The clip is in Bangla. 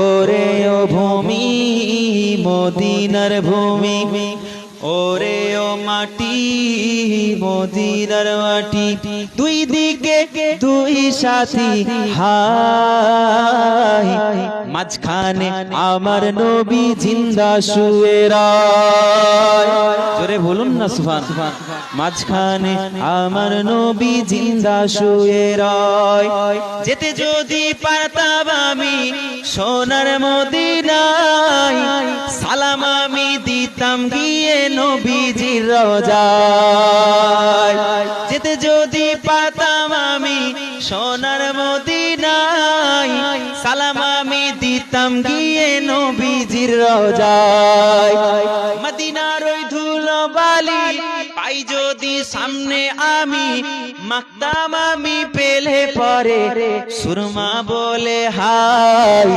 ওরে ও ভূমি মদিনার ভূমি, ওরে ও মাটি মদিনার মাটি, দুই দিকে দুই সাথী হায়, মাঝখানে আমার নবী জিন্দা শুয়ে রয়। জোরে বলুন না সুবহান। মাঝখানে আমার নবী জিন্দা শুয়ে রয়। যেতে যদি পারতাম আমি সোনার মদিনায়, সালাম আমি দিতাম গিয়ে নবীজির রওজায়। যেতে যদি পারতাম আমি সোনার মদিনায়, সালাম আমি দিতাম গিয়ে নবীজির রওজায়। মদিনার ওই ধুলো বালি পাই যদি সামনে আমি, মাকতাম আমি পেলে পরে সুরমা বলে হায়।